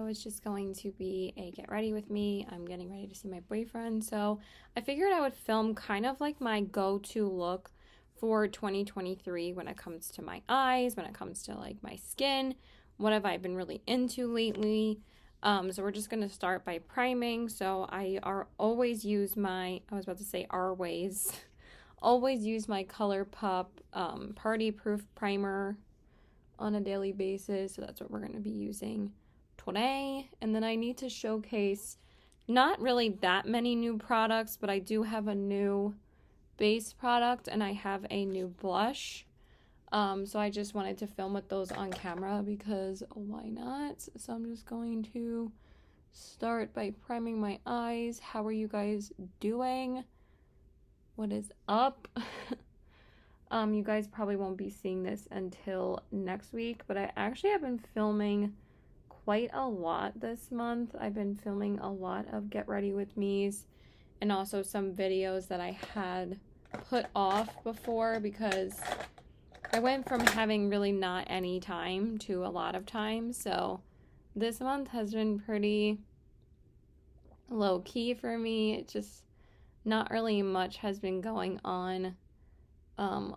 video is just going to be a get ready with me. I'm getting ready to see my boyfriend, so I figured I would film kind of like my go-to look for 2023 when it comes to my eyes, when it comes to like my skin, what have I been really into lately. So we're just gonna start by priming. So always use my, always use my ColourPop Party Proof Primer on a daily basis. So that's what we're going to be using today. And then I need to showcase not really that many new products, but I do have a new base product and I have a new blush. So I just wanted to film with those on camera because why not? So I'm just going to start by priming my eyes. How are you guys doing? What is up? You guys probably won't be seeing this until next week, but I actually have been filming quite a lot this month. I've been filming a lot of get ready with me's and also some videos that I had put off before because I went from having really not any time to a lot of time. So this month has been pretty low key for me. It just not really much has been going on.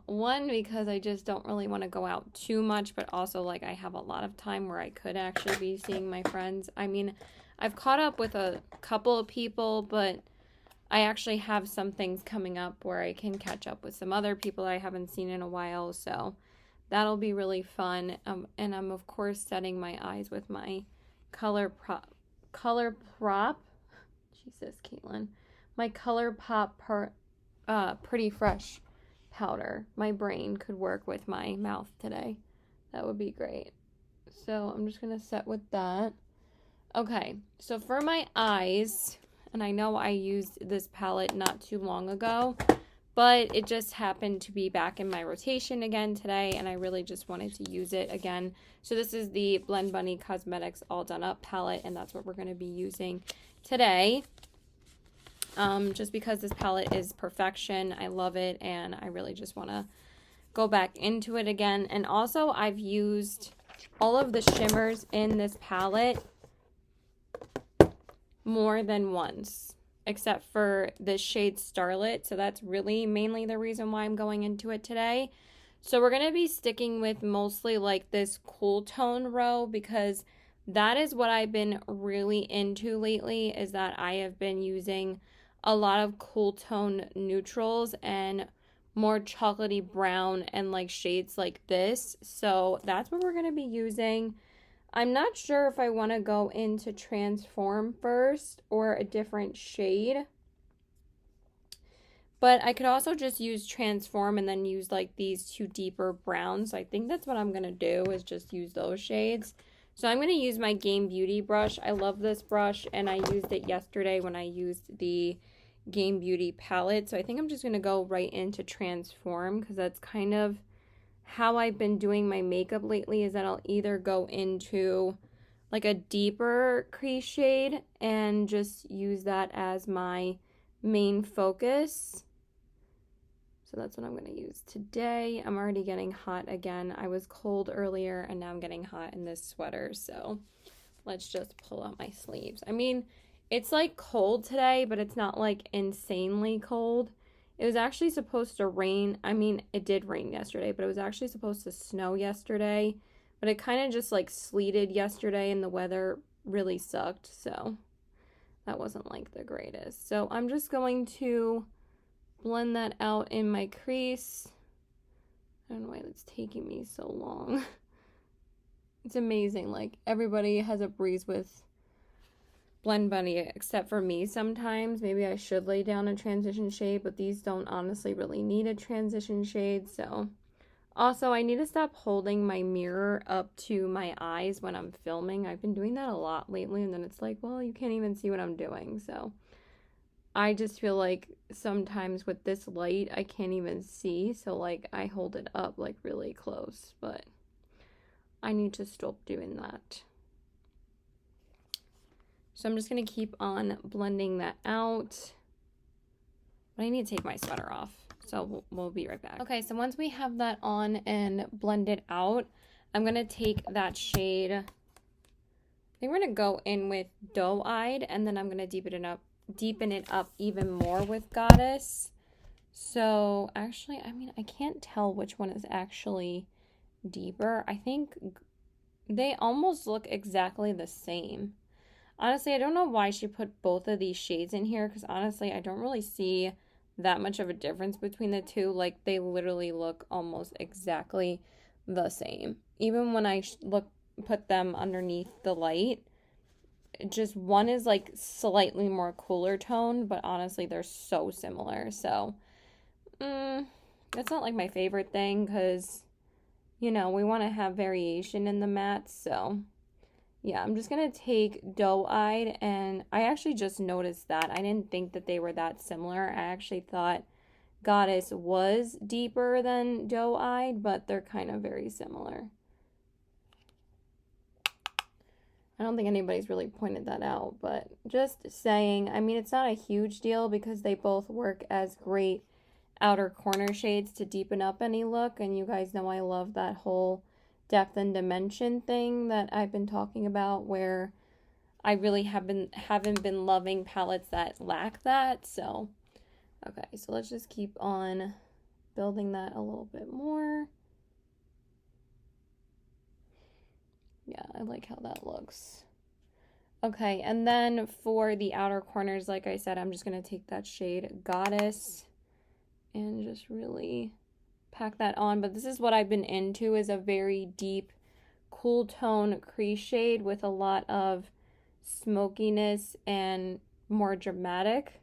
One, because I just don't really want to go out too much, but also like I have a lot of time where I could actually be seeing my friends. I mean, I've caught up with a couple of people, but I actually have some things coming up where I can catch up with some other people I haven't seen in a while, so that'll be really fun. And I'm of course setting my eyes with my ColourPop, Jesus, Caitlin, my ColourPop Pretty Fresh powder. My brain could work with my mouth today. That would be great. So I'm just gonna set with that. Okay, so for my eyes, and I know I used this palette not too long ago, but it just happened to be back in my rotation again today, and I really just wanted to use it again. So this is the BlendBunny Cosmetics All Done Up palette, and that's what we're going to be using today. Just because this palette is perfection. I love it, and I really just want to go back into it again. And also, I've used all of the shimmers in this palette more than once, except for the shade Starlit. So that's really mainly the reason why I'm going into it today. So we're going to be sticking with mostly like this cool tone row because that is what I've been really into lately, is that I have been using a lot of cool tone neutrals and more chocolatey brown and like shades like this. So that's what we're going to be using. I'm not sure if I want to go into Transform first or a different shade. But I could also just use Transform and then use like these two deeper browns. So I think that's what I'm going to do, is just use those shades. So I'm going to use my Game Beauty brush. I love this brush and I used it yesterday when I used the Game Beauty palette. So I think I'm just going to go right into Transform because that's kind of how I've been doing my makeup lately, is that I'll either go into like a deeper crease shade and just use that as my main focus. So that's what I'm going to use today. I'm already getting hot again. I was cold earlier and now I'm getting hot in this sweater. So let's just pull out my sleeves. I mean, it's like cold today, but it's not like insanely cold. It was actually supposed to rain. I mean, it did rain yesterday, but it was actually supposed to snow yesterday. But it kind of just like sleeted yesterday and the weather really sucked. So that wasn't like the greatest. So I'm just going to blend that out in my crease. I don't know why that's taking me so long. It's amazing. Like, everybody has a breeze with BlendBunny except for me sometimes. Maybe I should lay down a transition shade, but these don't honestly really need a transition shade. So also, I need to stop holding my mirror up to my eyes when I'm filming. I've been doing that a lot lately, and then it's like, well, you can't even see what I'm doing. So I just feel like sometimes with this light, I can't even see. So like I hold it up like really close, but I need to stop doing that. So I'm just going to keep on blending that out. But I need to take my sweater off. So we'll be right back. Okay, so once we have that on and blended out, I'm going to take that shade think we're gonna go in with Doe-Eyed, and then I'm gonna deepen it up even more with Goddess. So actually, I mean, I can't tell which one is actually deeper. I think they almost look exactly the same. Honestly, I don't know why she put both of these shades in here, because honestly, I don't really see that much of a difference between the two. Like, they literally look almost exactly the same. Even when I put them underneath the light, just one is like slightly more cooler tone, but honestly, they're so similar. So, that's not like my favorite thing, because, you know, we want to have variation in the mats. So yeah, I'm just going to take Doe-Eyed, and I actually just noticed that. I didn't think that they were that similar. I actually thought Goddess was deeper than Doe-Eyed, but they're kind of very similar. I don't think anybody's really pointed that out, but just saying, I mean, it's not a huge deal because they both work as great outer corner shades to deepen up any look, and you guys know I love that whole depth and dimension thing that I've been talking about, where I really haven't been loving palettes that lack that. So okay, so let's just keep on building that a little bit more. Yeah, I like how that looks. Okay, and then for the outer corners, like I said, I'm just going to take that shade Goddess and just really pack that on. But this is what I've been into, is a very deep, cool tone crease shade with a lot of smokiness and more dramatic.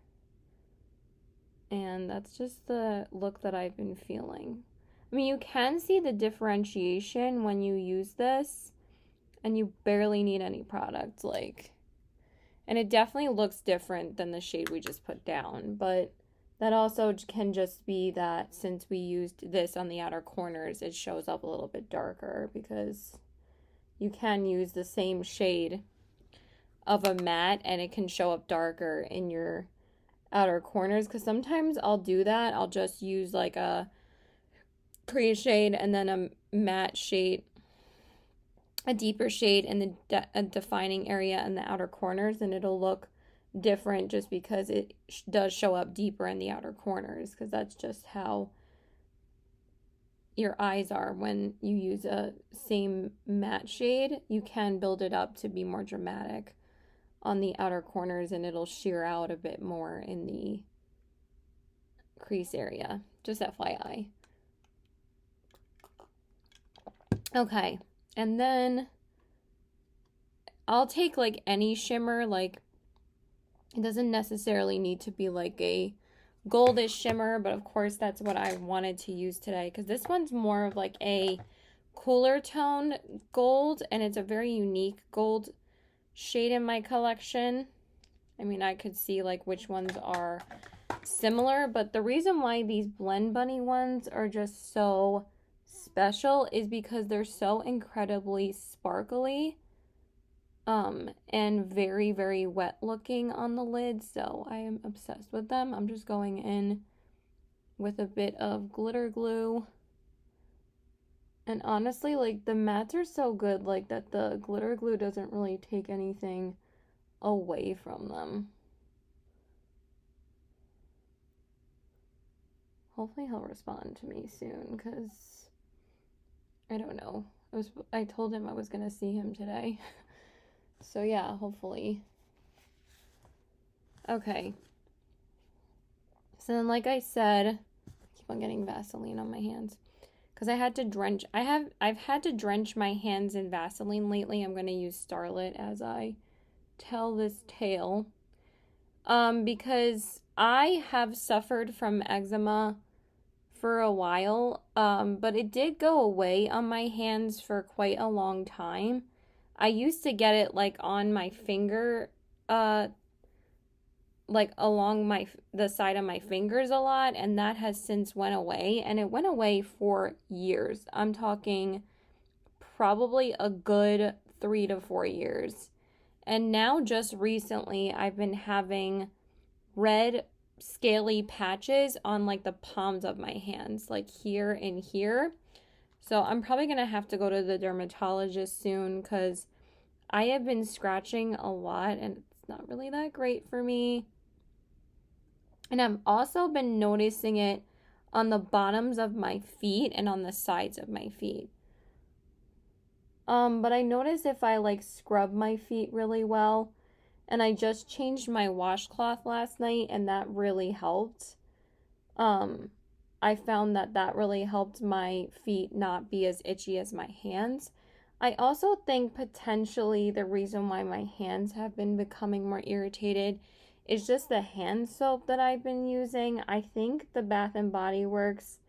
And that's just the look that I've been feeling. I mean, you can see the differentiation when you use this, and you barely need any product, like, and it definitely looks different than the shade we just put down, but that also can just be that since we used this on the outer corners, it shows up a little bit darker, because you can use the same shade of a matte and it can show up darker in your outer corners, because sometimes I'll do that. I'll just use like a crease shade and then a matte shade, a deeper shade in the defining area in the outer corners, and it'll look different just because it does show up deeper in the outer corners, because that's just how your eyes are when you use a same matte shade. You can build it up to be more dramatic on the outer corners, and it'll sheer out a bit more in the crease area. Just FYI. Okay, and then I'll take like any shimmer. Like, it doesn't necessarily need to be like a goldish shimmer, but of course that's what I wanted to use today, because this one's more of like a cooler tone gold, and it's a very unique gold shade in my collection. I mean, I could see like which ones are similar, but the reason why these BlendBunny ones are just so special is because they're so incredibly sparkly and very, very wet looking on the lid, so I am obsessed with them. I'm just going in with a bit of glitter glue, and honestly, like, the mattes are so good, like, that the glitter glue doesn't really take anything away from them. Hopefully he'll respond to me soon, because I don't know. I told him I was gonna see him today. So yeah, hopefully. Okay. So then, like I said, I keep on getting Vaseline on my hands, because I've had to drench my hands in Vaseline lately. I'm gonna use Starlit as I tell this tale. Because I have suffered from eczema for a while, but it did go away on my hands for quite a long time. I used to get it like on my finger, like along the side of my fingers a lot, and that has since went away, and it went away for years. I'm talking probably a good 3 to 4 years. And now just recently I've been having red scaly patches on like the palms of my hands, like here and here. So I'm probably gonna have to go to the dermatologist soon, because I have been scratching a lot and it's not really that great for me. And I've also been noticing it on the bottoms of my feet and on the sides of my feet. But I notice if I like scrub my feet really well, and I just changed my washcloth last night and that really helped. I found that that really helped my feet not be as itchy as my hands. I also think potentially the reason why my hands have been becoming more irritated is just the hand soap that I've been using. I think the Bath and Body Works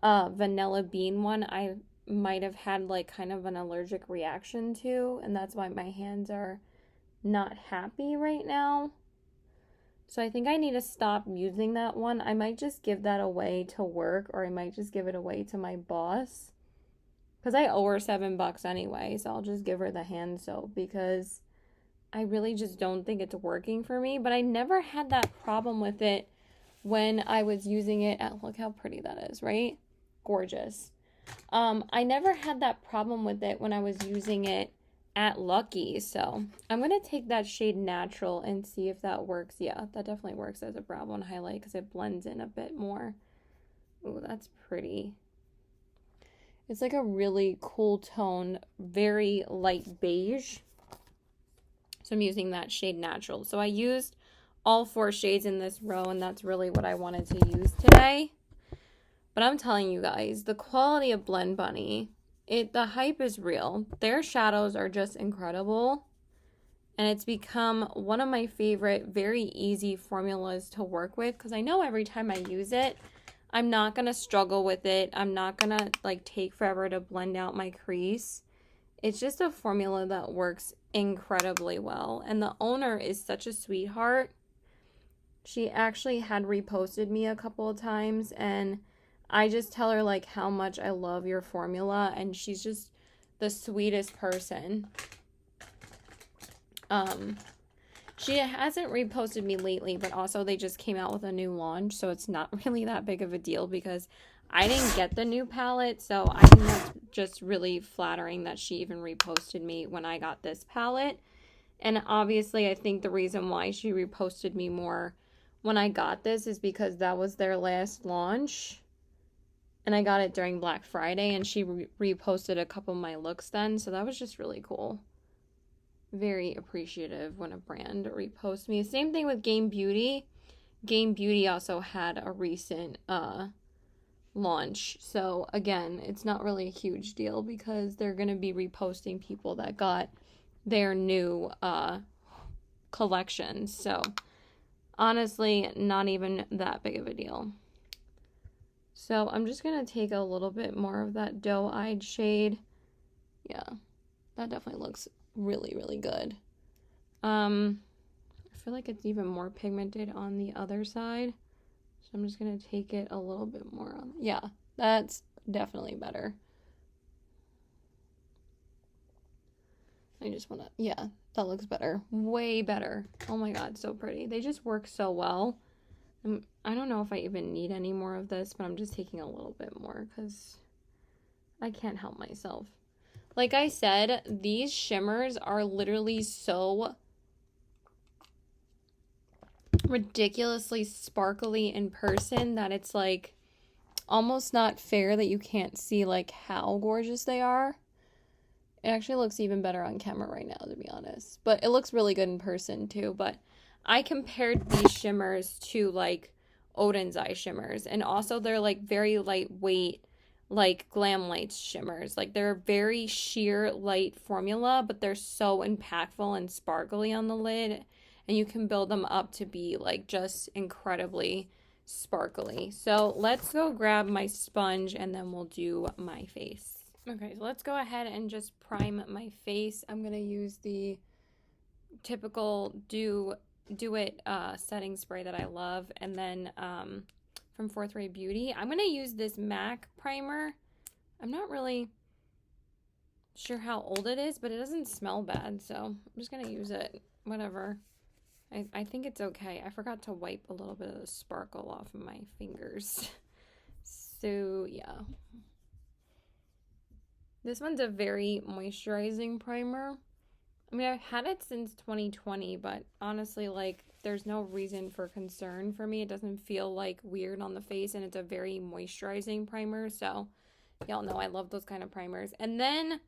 vanilla bean one I might have had like kind of an allergic reaction to, and that's why my hands are not happy right now. So I think I need to stop using that one. I might just give that away to work, or I might just give it away to my boss. Because I owe her $7 anyway, so I'll just give her the hand soap because I really just don't think it's working for me. But I never had that problem with it when I was using it at, look how pretty that is, right? Gorgeous. I never had that problem with it when I was using it at Lucky, so I'm going to take that shade Natural and see if that works. Yeah, that definitely works as a brow bone highlight because it blends in a bit more. Ooh, that's pretty. It's like a really cool tone, very light beige. So I'm using that shade Natural. So I used all 4 shades in this row, and that's really what I wanted to use today. But I'm telling you guys, the quality of BlendBunny, the hype is real. Their shadows are just incredible. And it's become one of my favorite, very easy formulas to work with. Because I know every time I use it, I'm not going to struggle with it. I'm not going to like take forever to blend out my crease. It's just a formula that works incredibly well. And the owner is such a sweetheart. She actually had reposted me a couple of times, and I just tell her like how much I love your formula, and she's just the sweetest person. She hasn't reposted me lately, but also they just came out with a new launch, so it's not really that big of a deal because I didn't get the new palette, so I think that's just really flattering that she even reposted me when I got this palette. And obviously I think the reason why she reposted me more when I got this is because that was their last launch. And I got it during Black Friday, and she reposted a couple of my looks then. So that was just really cool. Very appreciative when a brand reposts me. Same thing with Game Beauty. Game Beauty also had a recent launch. So again, it's not really a huge deal because they're going to be reposting people that got their new collections. So honestly, not even that big of a deal. So I'm just going to take a little bit more of that doe-eyed shade. Yeah, that definitely looks really, really good. I feel like it's even more pigmented on the other side. So I'm just going to take it a little bit more on. Yeah, that's definitely better. I just want to, yeah, that looks better. Way better. Oh my God, so pretty. They just work so well. I don't know if I even need any more of this, but I'm just taking a little bit more because I can't help myself. Like I said, these shimmers are literally so ridiculously sparkly in person that it's like almost not fair that you can't see like how gorgeous they are. It actually looks even better on camera right now, to be honest. But it looks really good in person too. But I compared these shimmers to like Odin's Eye shimmers. And also they're like very lightweight, like Glam Lights shimmers. Like they're a very sheer light formula, but they're so impactful and sparkly on the lid. And you can build them up to be like just incredibly sparkly. So let's go grab my sponge and then we'll do my face. Okay, so let's go ahead and just prime my face. I'm going to use the typical Do It setting spray that I love. And then from Fourth Ray Beauty, I'm going to use this MAC primer. I'm not really sure how old it is, but it doesn't smell bad. So I'm just going to use it, whatever. I think it's okay. I forgot to wipe a little bit of the sparkle off of my fingers. So yeah. This one's a very moisturizing primer. I mean, I've had it since 2020, but honestly, like, there's no reason for concern for me. It doesn't feel like weird on the face, and it's a very moisturizing primer. So, y'all know I love those kind of primers. And then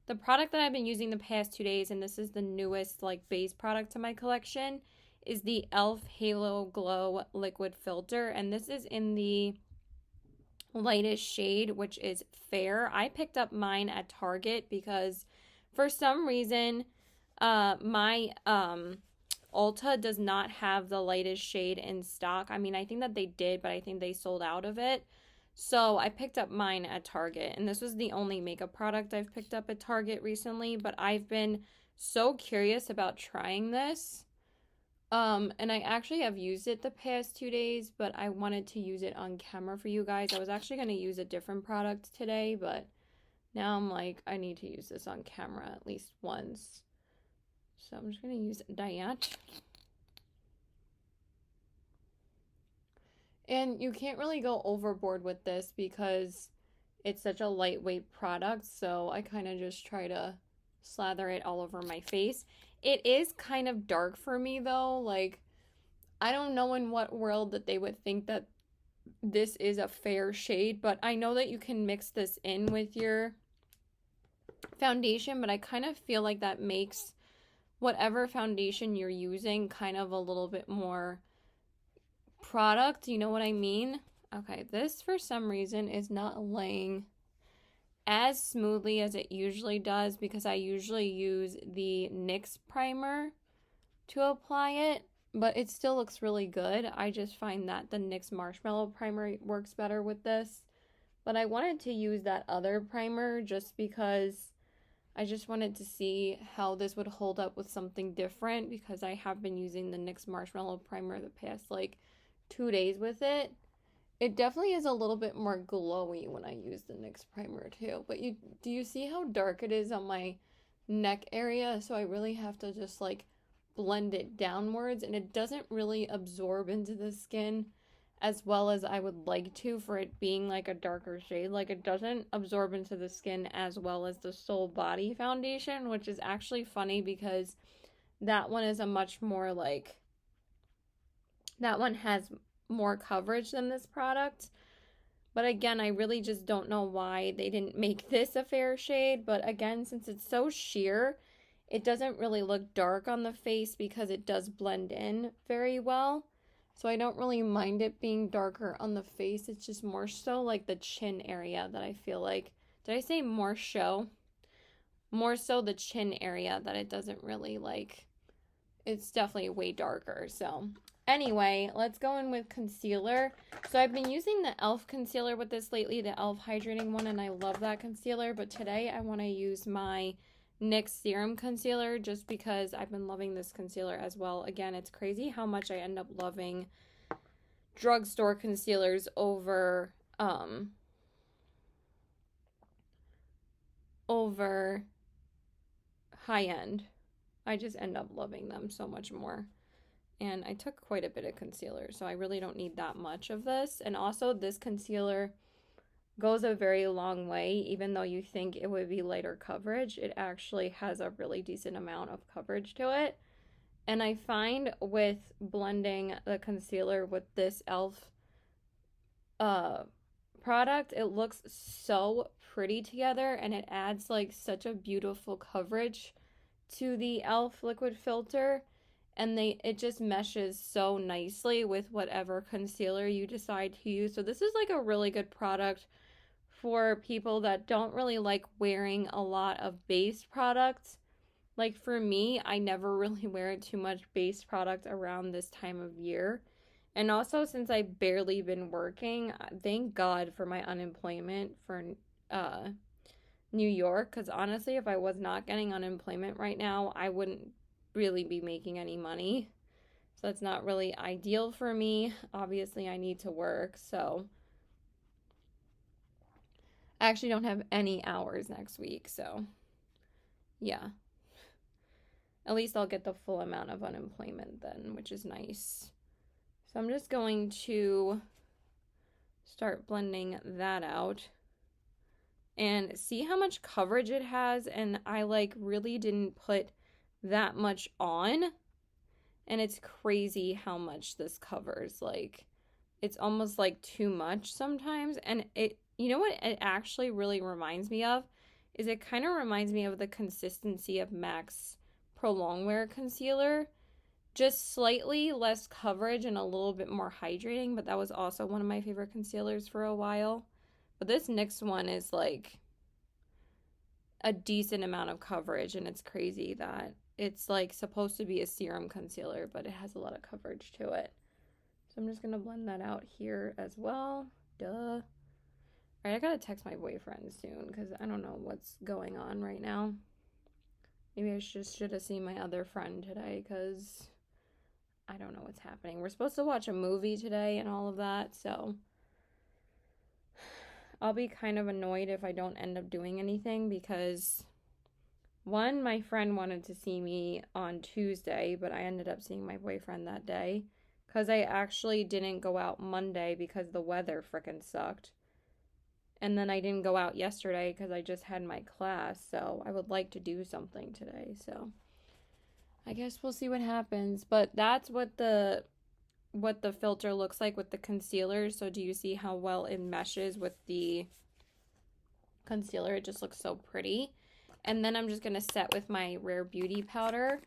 the product that I've been using the past 2 days, and this is the newest, like, base product to my collection, is the e.l.f. Halo Glow Liquid Filter. And this is in the lightest shade, which is Fair. I picked up mine at Target because for some reason my Ulta does not have the lightest shade in stock. I mean, I think that they did, but I think they sold out of it. So I picked up mine at Target, and this was the only makeup product I've picked up at Target recently, but I've been so curious about trying this. And I actually have used it the past 2 days, but I wanted to use it on camera for you guys. I was actually going to use a different product today, but now I'm like, I need to use this on camera at least once. So I'm just going to use Diet. And you can't really go overboard with this because it's such a lightweight product, so I kind of just try to slather it all over my face. It is kind of dark for me though, like I don't know in what world that they would think that this is a fair shade, but I know that you can mix this in with your foundation, but I kind of feel like that makes whatever foundation you're using kind of a little bit more product, you know what I mean? Okay, this for some reason is not laying as smoothly as it usually does because I usually use the NYX primer to apply it, but it still looks really good. I just find that the NYX Marshmallow Primer works better with this. But I wanted to use that other primer just because I just wanted to see how this would hold up with something different because I have been using the NYX Marshmallow Primer the past like 2 days with it. It definitely is a little bit more glowy when I use the NYX primer too. But do you see how dark it is on my neck area? So I really have to just like blend it downwards, and it doesn't really absorb into the skin as well as I would like to for it being like a darker shade. Like it doesn't absorb into the skin as well as the Soul Body foundation, which is actually funny because that one is a much more like, that one has more coverage than this product. But again, I really just don't know why they didn't make this a fair shade. But again, since it's so sheer, it doesn't really look dark on the face because it does blend in very well. So I don't really mind it being darker on the face. It's just more so like the chin area that I feel like, did I say more so? More so the chin area that it doesn't really like, it's definitely way darker. So anyway, let's go in with concealer. So I've been using the e.l.f. concealer with this lately, the e.l.f. hydrating one, and I love that concealer. But today I want to use my NYX Serum Concealer just because I've been loving this concealer as well. Again, it's crazy how much I end up loving drugstore concealers over high-end. I just end up loving them so much more. And I took quite a bit of concealer, so I really don't need that much of this. And also, this concealer goes a very long way. Even though you think it would be lighter coverage, it actually has a really decent amount of coverage to it. And I find with blending the concealer with this e.l.f. Product, it looks so pretty together, and it adds like such a beautiful coverage to the e.l.f. liquid filter, and it just meshes so nicely with whatever concealer you decide to use. So this is like a really good product for people that don't really like wearing a lot of base products. Like for me, I never really wear too much base product around this time of year. And also, since I've barely been working, thank God for my unemployment for New York. Because honestly, if I was not getting unemployment right now, I wouldn't really be making any money. So that's not really ideal for me. Obviously, I need to work. So I actually don't have any hours next week. So yeah. At least I'll get the full amount of unemployment then, which is nice. So I'm just going to start blending that out and see how much coverage it has. And I like really didn't put that much on, and it's crazy how much this covers. Like, it's almost like too much sometimes. And it, you know what it actually really reminds me of is it kind of reminds me of the consistency of MAC's Pro Longwear concealer. Just slightly less coverage and a little bit more hydrating, but that was also one of my favorite concealers for a while. But this next one is like a decent amount of coverage, and it's crazy that it's like supposed to be a serum concealer, but it has a lot of coverage to it. So I'm just gonna blend that out here as well. Duh. All right, I gotta text my boyfriend soon because I don't know what's going on right now. Maybe I should have seen my other friend today because I don't know what's happening. We're supposed to watch a movie today and all of that, so I'll be kind of annoyed if I don't end up doing anything because one, my friend wanted to see me on Tuesday, but I ended up seeing my boyfriend that day because I actually didn't go out Monday because the weather frickin' sucked. And then I didn't go out yesterday because I just had my class, so I would like to do something today, so I guess we'll see what happens. But that's what the filter looks like with the concealer. So do you see how well it meshes with the concealer? It just looks so pretty. And then I'm just going to set with my Rare Beauty powder.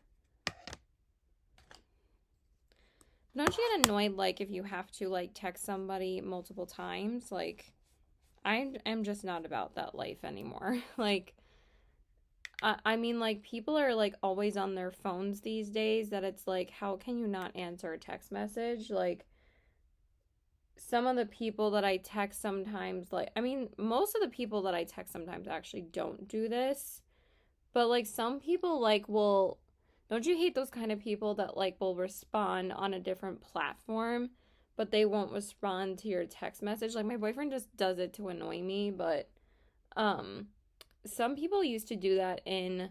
Don't you get annoyed, like, if you have to, like, text somebody multiple times? Like, I am just not about that life anymore. Like, I mean, like, people are, like, always on their phones these days that it's like, how can you not answer a text message? Like, some of the people that I text sometimes, like, I mean, most of the people that I text sometimes actually don't do this. But, like, some people, like, will, don't you hate those kind of people that, like, will respond on a different platform, but they won't respond to your text message? Like, my boyfriend just does it to annoy me, but, some people used to do that in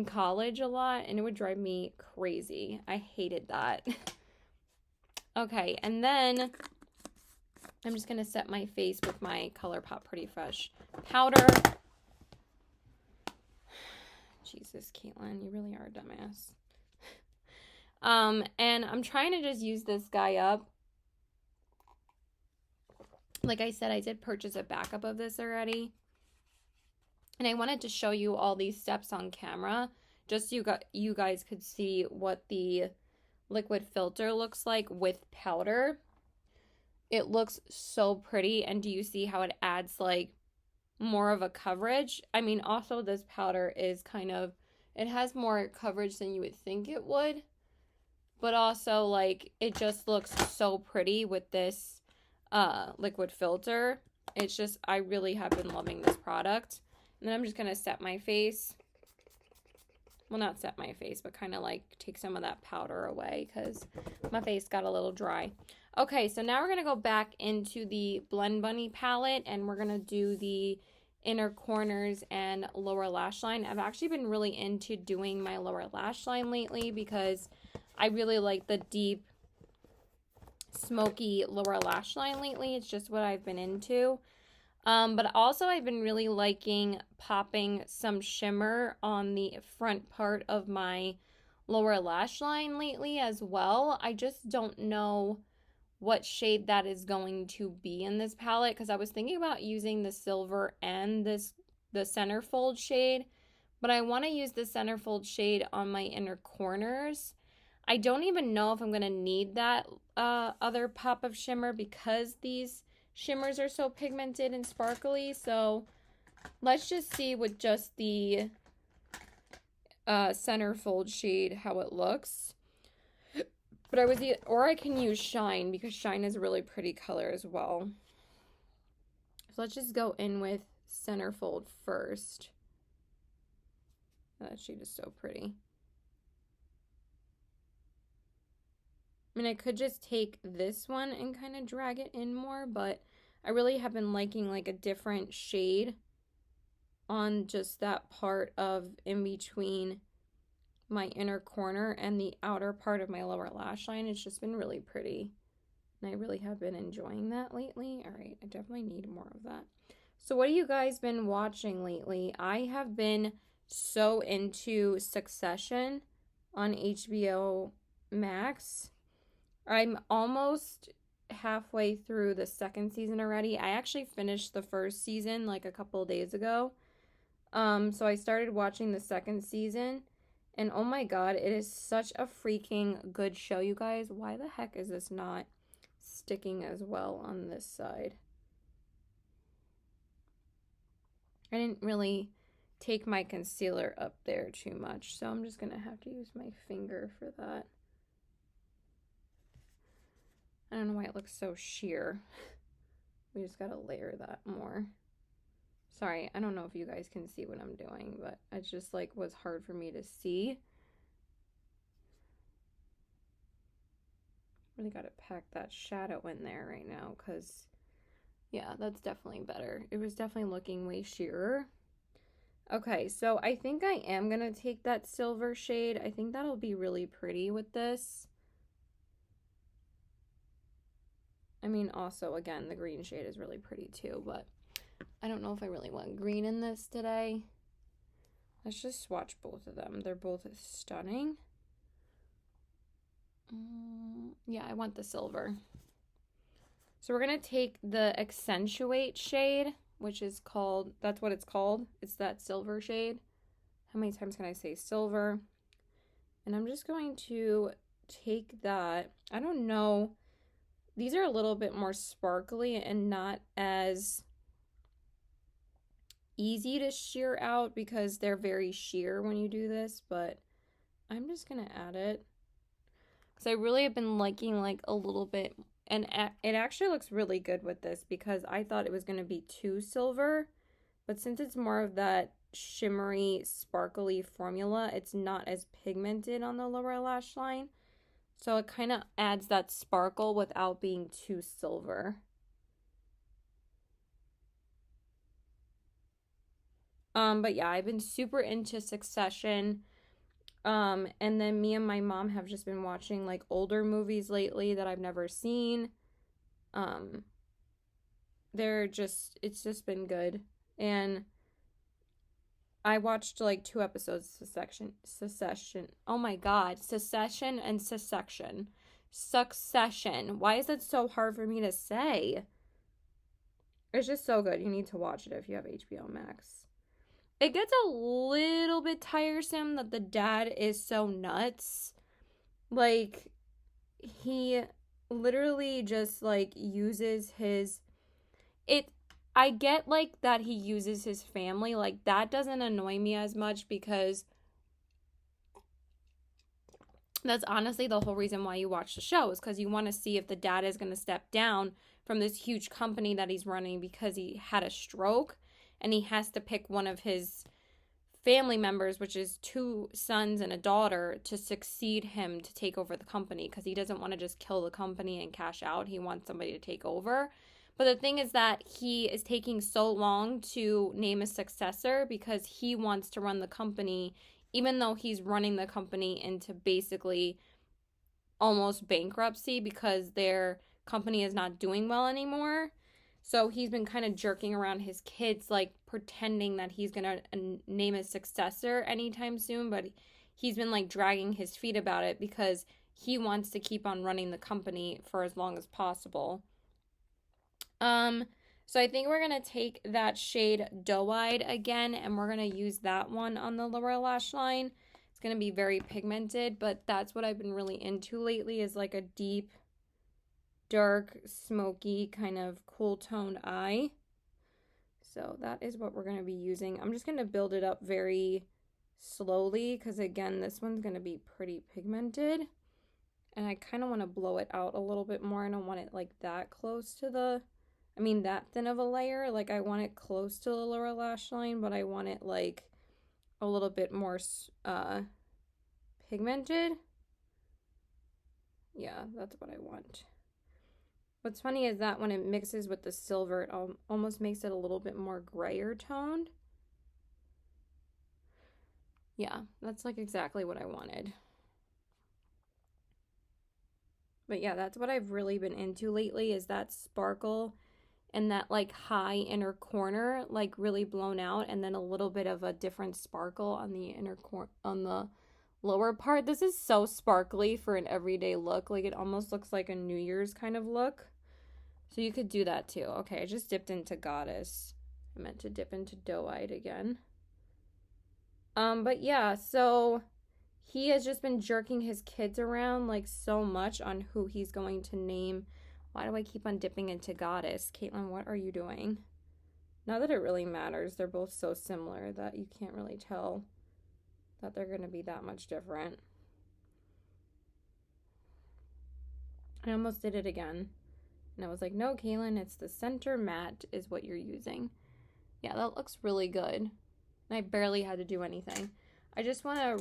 college a lot, and it would drive me crazy. I hated that. Okay, and then I'm just gonna set my face with my ColourPop Pretty Fresh powder. Jesus, Caitlin, you really are a dumbass. And I'm trying to just use this guy up. Like I said, I did purchase a backup of this already. And I wanted to show you all these steps on camera, just so you guys could see what the liquid filter looks like with powder. It looks so pretty, and do you see how it adds like more of a coverage? I mean, also this powder is kind of, it has more coverage than you would think it would, but also like it just looks so pretty with this liquid filter. It's just, I really have been loving this product. And then I'm just gonna set my face. Well, not set my face, but kind of like take some of that powder away because my face got a little dry. Okay, so now we're going to go back into the BlendBunny palette, and we're going to do the inner corners and lower lash line. I've actually been really into doing my lower lash line lately because I really like the deep, smoky lower lash line lately. It's just what I've been into. But also I've been really liking popping some shimmer on the front part of my lower lash line lately as well. I just don't know what shade that is going to be in this palette because I was thinking about using the silver and the centerfold shade, but I want to use the centerfold shade on my inner corners. I don't even know if I'm going to need that other pop of shimmer because these shimmers are so pigmented and sparkly. So let's just see with just the centerfold shade how it looks. But I can use Shine because Shine is a really pretty color as well. So let's just go in with centerfold first. That shade is so pretty. I mean, I could just take this one and kind of drag it in more, but I really have been liking like a different shade on just that part of in between my inner corner and the outer part of my lower lash line. It's just been really pretty, and I really have been enjoying that lately. All right, I definitely need more of that. So what have you guys been watching lately? I have been so into Succession on HBO Max. I'm almost halfway through the second season already. I actually finished the first season like a couple of days ago. So I started watching the second season, and oh my god, it is such a freaking good show, you guys. Why the heck is this not sticking as well on this side? I didn't really take my concealer up there too much, so I'm just gonna have to use my finger for that. I don't know why it looks so sheer. We just gotta layer that more. Sorry, I don't know if you guys can see what I'm doing, but it just like was hard for me to see. Really gotta pack that shadow in there right now, because yeah, that's definitely better. It was definitely looking way sheerer. Okay, so I think I am gonna take that silver shade. I think that'll be really pretty with this. I mean, also, again, the green shade is really pretty too, but I don't know if I really want green in this today. Let's just swatch both of them. They're both stunning. Yeah, I want the silver. So we're going to take the Accentuate shade, which is called, that's what it's called. It's that silver shade. How many times can I say silver? And I'm just going to take that. I don't know. These are a little bit more sparkly and not as easy to sheer out because they're very sheer when you do this, but I'm just going to add it. Because I really have been liking like a little bit, and it actually looks really good with this because I thought it was going to be too silver, but since it's more of that shimmery, sparkly formula, it's not as pigmented on the lower lash line. So it kind of adds that sparkle without being too silver. But yeah, I've been super into Succession. And then me and my mom have just been watching like older movies lately that I've never seen. It's just been good. And I watched like 2 episodes of Succession. Oh my god, Succession and Succession. Succession. Why is it so hard for me to say? It's just so good. You need to watch it if you have HBO Max. It gets a little bit tiresome that the dad is so nuts. Like, he literally just like uses his I get like that he uses his family. Like, that doesn't annoy me as much because that's honestly the whole reason why you watch the show, is because you want to see if the dad is going to step down from this huge company that he's running because he had a stroke and he has to pick one of his family members, which is 2 sons and a daughter, to succeed him to take over the company because he doesn't want to just kill the company and cash out. He wants somebody to take over. But the thing is that he is taking so long to name a successor because he wants to run the company, even though he's running the company into basically almost bankruptcy because their company is not doing well anymore. So he's been kind of jerking around his kids, like pretending that he's going to name a successor anytime soon. But he's been like dragging his feet about it because he wants to keep on running the company for as long as possible. So I think we're going to take that shade Doe-Eyed again, and we're going to use that one on the lower lash line. It's going to be very pigmented, but that's what I've been really into lately, is like a deep, dark, smoky, kind of cool toned eye. So that is what we're going to be using. I'm just going to build it up very slowly because, again, this one's going to be pretty pigmented. And I kind of want to blow it out a little bit more. I don't want it like that close to that thin of a layer. Like, I want it close to the lower lash line, but I want it like a little bit more pigmented. Yeah, that's what I want. What's funny is that when it mixes with the silver, it almost makes it a little bit more grayer toned. Yeah, that's like exactly what I wanted. But yeah, that's what I've really been into lately, is that sparkle and that like high inner corner like really blown out, and then a little bit of a different sparkle on the on the lower part. This is so sparkly for an everyday look. Like it almost looks like a New Year's kind of look. So you could do that too. Okay, I just dipped into Goddess. I meant to dip into Doe-Eyed again. But yeah, so he has just been jerking his kids around like so much on who he's going to name. Why do I keep on dipping into Goddess? Caitlin, what are you doing? Not that it really matters. They're both so similar that you can't really tell that they're going to be that much different. I almost did it again. And I was like, no, Caitlin, it's the center matte is what you're using. Yeah, that looks really good. And I barely had to do anything. I just want to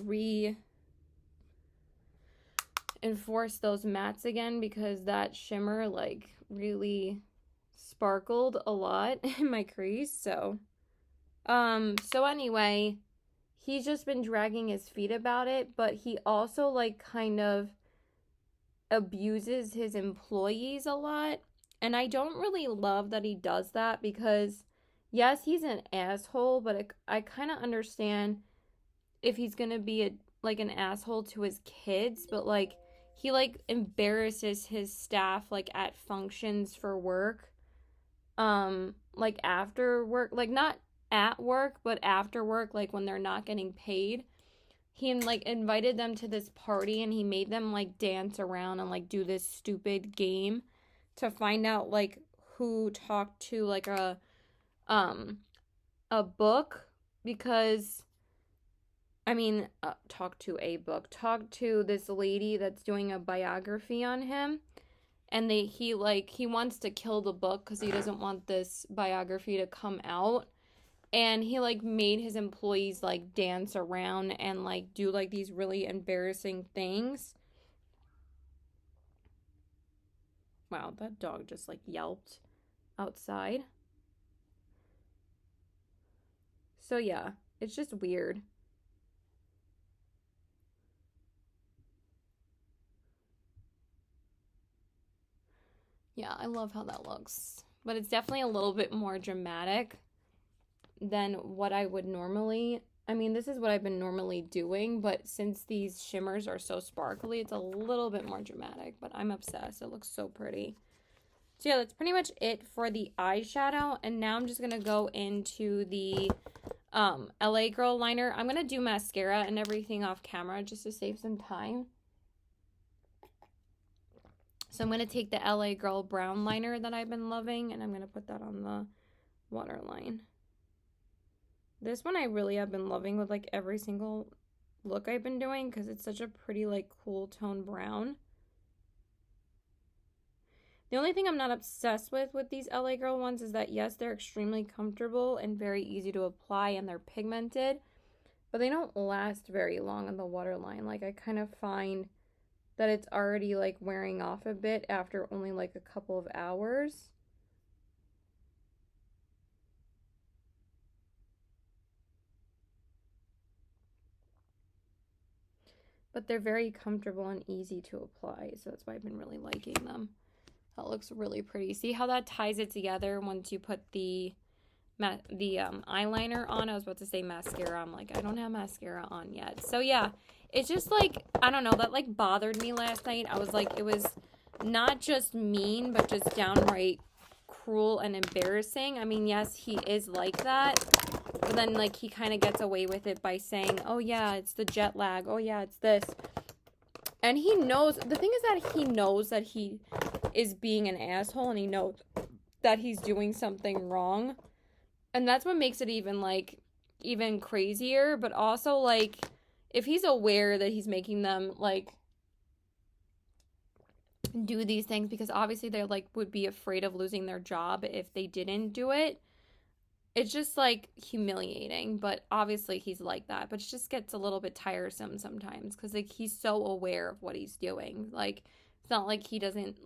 reinforce those mattes again because that shimmer like really sparkled a lot in my crease. So anyway, he's just been dragging his feet about it, but he also like kind of abuses his employees a lot. And I don't really love that he does that because yes, he's an asshole, but I kind of understand if he's going to be an asshole to his kids, but like he like embarrasses his staff like at functions for work. Like after work, like not at work, but after work, like when they're not getting paid. He like invited them to this party and he made them like dance around and like do this stupid game to find out like who talked to like a book, because talk to this lady that's doing a biography on him, and he wants to kill the book because he doesn't want this biography to come out, and he like made his employees like dance around and like do like these really embarrassing things. Wow, that dog just like yelped outside. So yeah, it's just weird. Yeah, I love how that looks. But it's definitely a little bit more dramatic than what I would normally. This is what I've been normally doing, but since these shimmers are so sparkly, it's a little bit more dramatic, but I'm obsessed. It looks so pretty. So yeah, that's pretty much it for the eyeshadow, and now I'm just going to go into the LA Girl liner. I'm going to do mascara and everything off camera just to save some time. So I'm going to take the LA Girl brown liner that I've been loving, and I'm going to put that on the waterline. This one I really have been loving with like every single look I've been doing because it's such a pretty like cool tone brown. The only thing I'm not obsessed with these LA Girl ones is that yes, they're extremely comfortable and very easy to apply and they're pigmented, but they don't last very long on the waterline. Like I kind of find that it's already like wearing off a bit after only like a couple of hours. But they're very comfortable and easy to apply, so that's why I've been really liking them. That looks really pretty. See how that ties it together once you put the eyeliner on? I was about to say mascara. I'm like, I don't have mascara on yet. So yeah, it's just like, I don't know, that like bothered me last night. I was like, it was not just mean, but just downright cruel and embarrassing. Yes, he is like that. But then, like, he kind of gets away with it by saying, oh, yeah, it's the jet lag. Oh, yeah, it's this. And he knows, the thing is that he knows that he is being an asshole and he knows that he's doing something wrong. And that's what makes it even crazier. But also, like, if he's aware that he's making them, like, do these things because obviously they, like, would be afraid of losing their job if they didn't do it. It's just, like, humiliating, but obviously he's like that. But it just gets a little bit tiresome sometimes because, like, he's so aware of what he's doing. Like, it's not like he doesn't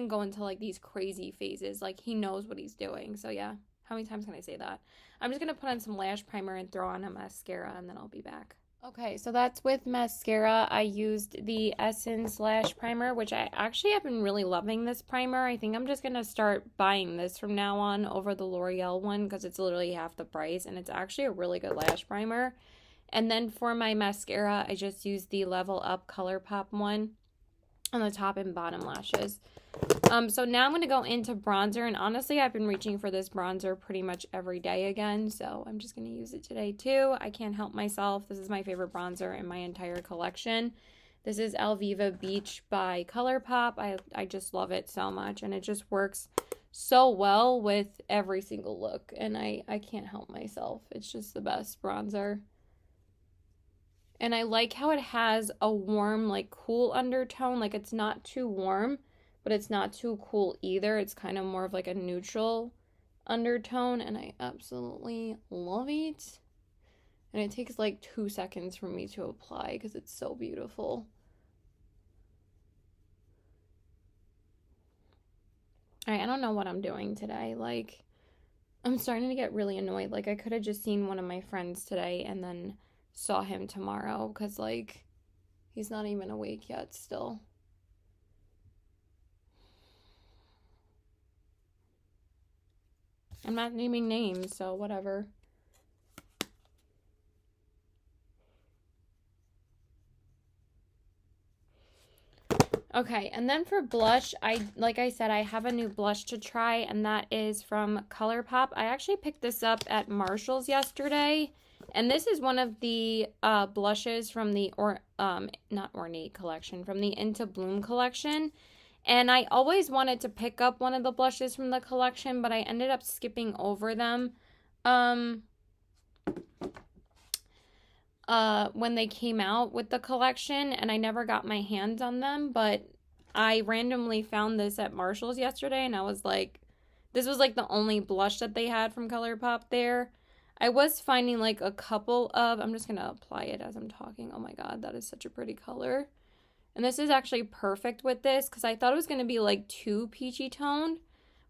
go into, like, these crazy phases. Like, he knows what he's doing. So, yeah. How many times can I say that? I'm just going to put on some lash primer and throw on a mascara, and then I'll be back. Okay, so that's with mascara. I used the Essence Lash Primer, which I actually have been really loving this primer. I think I'm just going to start buying this from now on over the L'Oreal one because it's literally half the price and it's actually a really good lash primer. And then for my mascara, I just used the Level Up ColourPop one on the top and bottom lashes. So now I'm going to go into bronzer, and honestly, I've been reaching for this bronzer pretty much every day again, so I'm just going to use it today too. I can't help myself. This is my favorite bronzer in my entire collection. This is Alviva Beach by ColourPop. I just love it so much, and it just works so well with every single look, and I can't help myself. It's just the best bronzer. And I like how it has a warm, like cool undertone. Like it's not too warm, but it's not too cool either. It's kind of more of like a neutral undertone, and I absolutely love it. And it takes like 2 seconds for me to apply because it's so beautiful. Alright, I don't know what I'm doing today. Like, I'm starting to get really annoyed. Like, I could have just seen one of my friends today and then saw him tomorrow because, like, he's not even awake yet still. I'm not naming names, so whatever. Okay, and then for blush, like I said, I have a new blush to try, and that is from ColourPop. I actually picked this up at Marshall's yesterday, and this is one of the blushes from the not Ornate collection, from the Into Bloom collection. And I always wanted to pick up one of the blushes from the collection, but I ended up skipping over them when they came out with the collection, and I never got my hands on them, but I randomly found this at Marshall's yesterday, and I was like, this was like the only blush that they had from ColourPop there. I was finding like a couple of, I'm just going to apply it as I'm talking. Oh my god, that is such a pretty color. And this is actually perfect with this because I thought it was going to be like too peachy toned,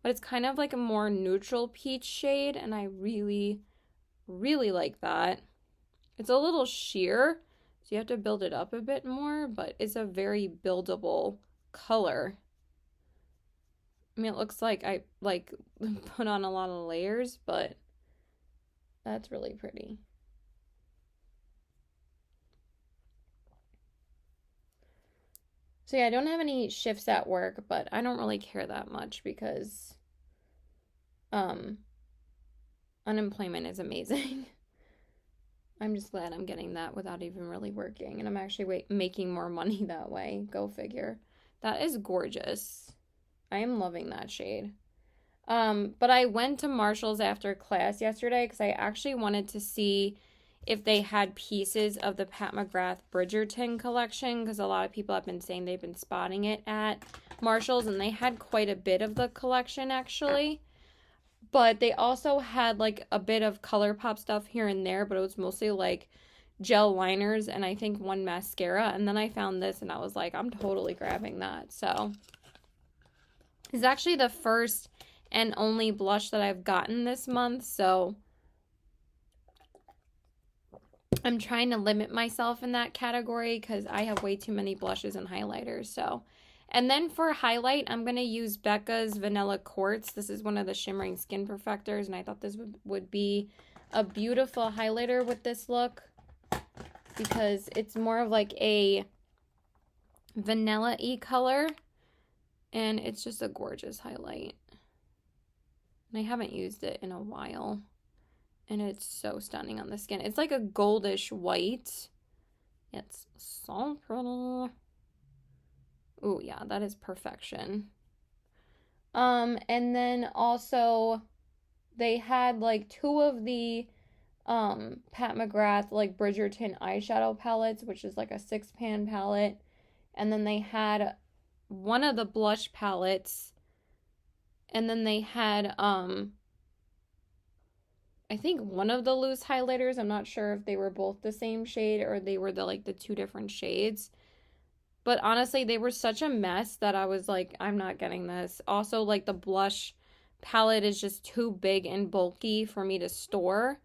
but it's kind of like a more neutral peach shade, and I really, really like that. It's a little sheer, so you have to build it up a bit more, but it's a very buildable color. I mean, it looks like I like put on a lot of layers, but that's really pretty. So yeah, I don't have any shifts at work, but I don't really care that much because unemployment is amazing. I'm just glad I'm getting that without even really working, and I'm actually making more money that way. Go figure. That is gorgeous. I am loving that shade. But I went to Marshall's after class yesterday because I actually wanted to see if they had pieces of the Pat McGrath Bridgerton collection, because a lot of people have been saying they've been spotting it at Marshall's, and they had quite a bit of the collection actually. But they also had like a bit of ColourPop stuff here and there, but it was mostly like gel liners and I think one mascara. And then I found this and I was like, I'm totally grabbing that. So it's actually the first and only blush that I've gotten this month, so I'm trying to limit myself in that category because I have way too many blushes and highlighters. So, and then for highlight, I'm going to use Becca's Vanilla Quartz. This is one of the shimmering skin perfectors, and I thought this would be a beautiful highlighter with this look because it's more of like a vanilla-y color, and it's just a gorgeous highlight. And I haven't used it in a while. And it's so stunning on the skin. It's like a goldish white. It's so pretty. Ooh, yeah, that is perfection. And then also they had like two of the Pat McGrath like Bridgerton eyeshadow palettes, which is like a 6-pan palette. And then they had one of the blush palettes. And then they had I think one of the loose highlighters. I'm not sure if they were both the same shade or they were the two different shades. But honestly, they were such a mess that I was like, I'm not getting this. Also, like the blush palette is just too big and bulky for me to store.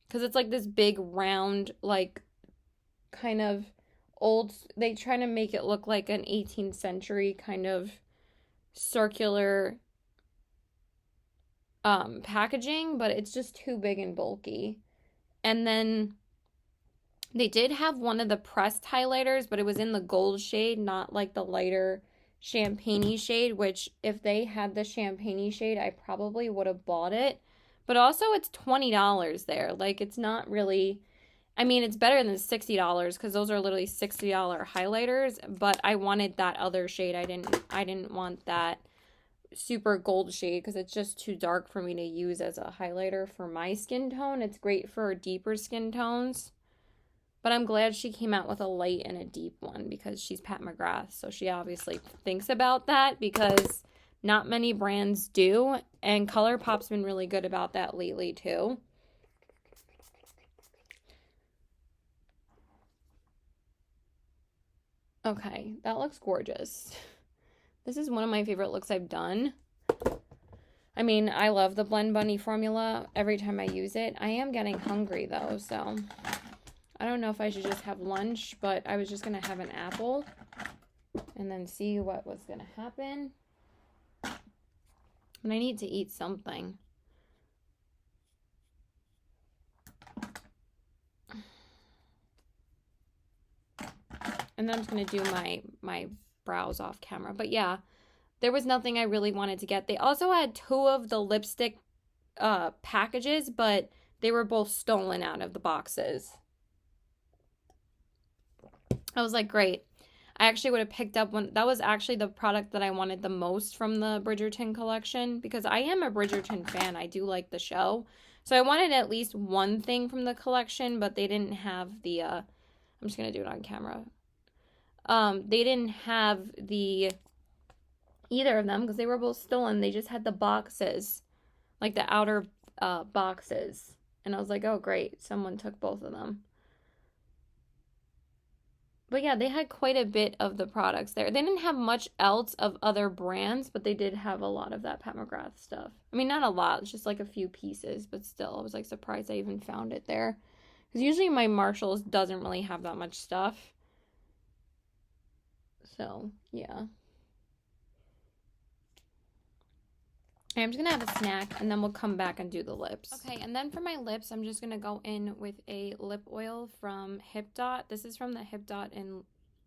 Because it's like this big round like kind of old, they try to make it look like an 18th century kind of circular packaging, but it's just too big and bulky. And then they did have one of the pressed highlighters, but it was in the gold shade, not like the lighter champagne-y shade, which if they had the champagne-y shade, I probably would have bought it. But also it's $20 there. Like it's not really, I mean, it's better than $60 because those are literally $60 highlighters, but I wanted that other shade. I didn't want that super gold shade because it's just too dark for me to use as a highlighter for my skin tone. It's great for deeper skin tones. But I'm glad she came out with a light and a deep one because she's Pat McGrath. So she obviously thinks about that because not many brands do. And ColourPop's been really good about that lately too. Okay, that looks gorgeous. This is one of my favorite looks I've done. I mean, I love the BlendBunny formula every time I use it. I am getting hungry though, so I don't know if I should just have lunch, but I was just going to have an apple and then see what was going to happen. And I need to eat something. And then I'm just going to do my brows off camera. But yeah, there was nothing I really wanted to get. They also had 2 of the lipstick packages, but they were both stolen out of the boxes. I was like, great. I actually would have picked up one. That was actually the product that I wanted the most from the Bridgerton collection because I am a Bridgerton fan. I do like the show. So I wanted at least one thing from the collection, but they didn't have the, I'm just going to do it on camera. They didn't have either of them because they were both stolen. They just had the boxes, like the outer boxes. And I was like, oh, great. Someone took both of them. But yeah, they had quite a bit of the products there. They didn't have much else of other brands, but they did have a lot of that Pat McGrath stuff. I mean, not a lot, it's just like a few pieces, but still, I was like surprised I even found it there. Because usually my Marshalls doesn't really have that much stuff. So, yeah. I'm just going to have a snack, and then we'll come back and do the lips. Okay, and then for my lips, I'm just going to go in with a lip oil from Hip Dot. This is from the Hip Dot and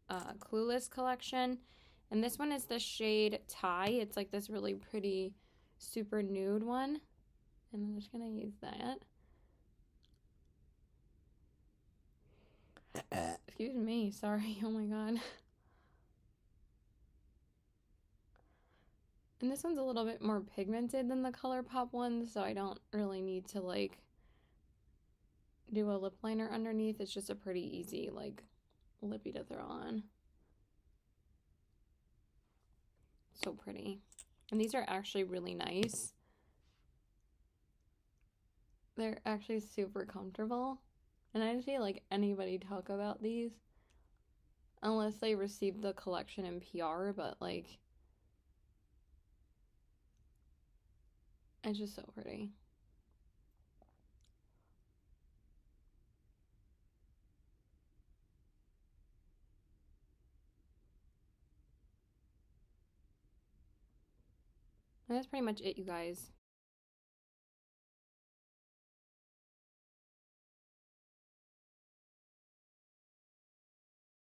Clueless collection. And this one is the shade Tie. It's like this really pretty, super nude one. And I'm just going to use that. Excuse me, sorry. Oh my god. And this one's a little bit more pigmented than the ColourPop one, so I don't really need to like do a lip liner underneath. It's just a pretty easy like lippy to throw on. So pretty. And these are actually really nice. They're actually super comfortable. And I didn't feel like anybody talk about these unless they received the collection in PR, but like it's just so pretty. And that's pretty much it, you guys.